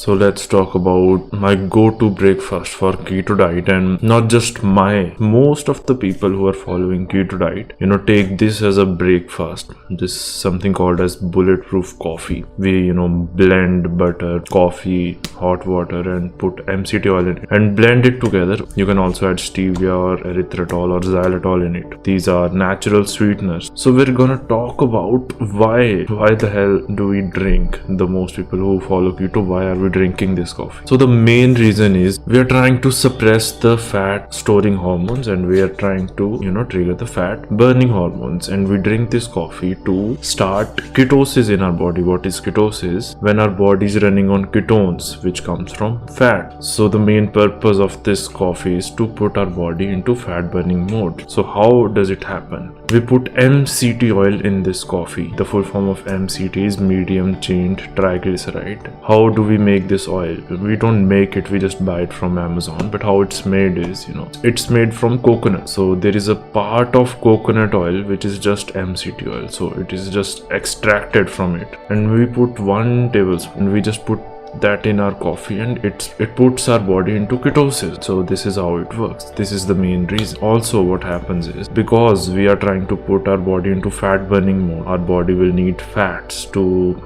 So let's talk about my go-to breakfast for keto diet, and not just most of the people who are following keto diet, take this as a breakfast. This is something called as bulletproof coffee. We, blend butter, coffee, hot water and put MCT oil in it and blend it together. You can also add stevia or erythritol or xylitol in it. These are natural sweeteners. So we're gonna talk about why the hell do we drink? The most people who follow keto, why are we drinking this coffee? So the main reason is we are trying to suppress the fat storing hormones, and we are trying to trigger the fat burning hormones, and we drink this coffee to start ketosis in our body. What is ketosis? When our body is running on ketones, which comes from fat. So the main purpose of this coffee is to put our body into fat burning mode. So how does it happen? We put MCT oil in this coffee. The full form of MCT is medium chain triglyceride. How do we make this oil? We don't make it, we just buy it from Amazon. But how it's made is, it's made from coconut. So there is a part of coconut oil which is just MCT oil. So it is just extracted from it. And we put 1 tablespoon. We just put that in our coffee, and it puts our body into ketosis. So this is how it works. This is the main reason. Also, what happens is, because we are trying to put our body into fat burning mode, our body will need fats to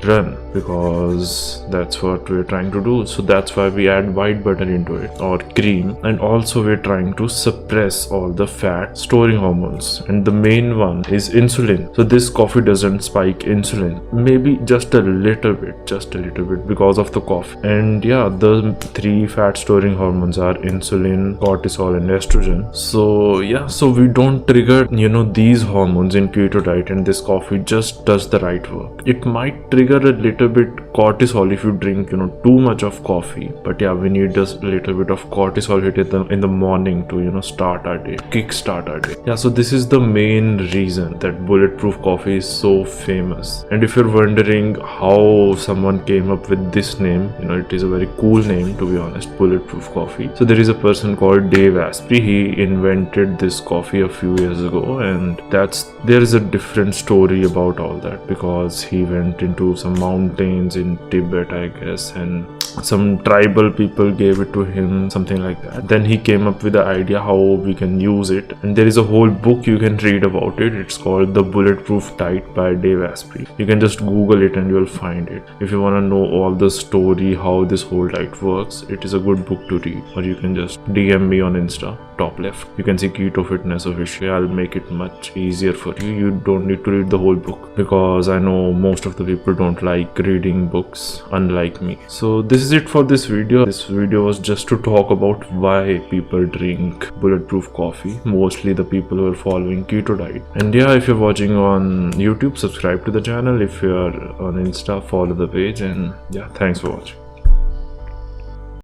run, because that's what we're trying to do. So that's why we add white butter into it or cream. And also we're trying to suppress all the fat storing hormones, and the main one is insulin. So this coffee doesn't spike insulin, maybe just a little bit because of the coffee. And yeah, the 3 fat storing hormones are insulin, cortisol and estrogen. So yeah, so we don't trigger these hormones in keto diet, and this coffee just does the right work. It might trigger a little bit cortisol if you drink too much of coffee, but yeah, we need just a little bit of cortisol hit in the morning to start our day, kickstart our day. Yeah, so this is the main reason that bulletproof coffee is so famous. And if you're wondering how someone came up with this name, it is a very cool name, to be honest, bulletproof coffee. So there is a person called Dave Asprey. He invented this coffee a few years ago, and there is a different story about all that, because he went into some mountains in Tibet, I guess, and some tribal people gave it to him, something like that. Then he came up with the idea how we can use it, and there is a whole book you can read about it. It's called The Bulletproof Diet by Dave Asprey. You can just Google it and you'll find it. If you want to know all the story, how this whole diet works, it is a good book to read. Or you can just DM me on Insta, top left. You can see Keto Fitness Official. I'll make it much easier for you. You don't need to read the whole book, because I know most of the people don't like reading books, unlike me. So this is it for this video. This video was just to talk about why people drink bulletproof coffee, mostly the people who are following keto diet. And yeah, if you're watching on YouTube, subscribe to the channel. If you're on Insta, follow the page. And yeah, thanks for watching.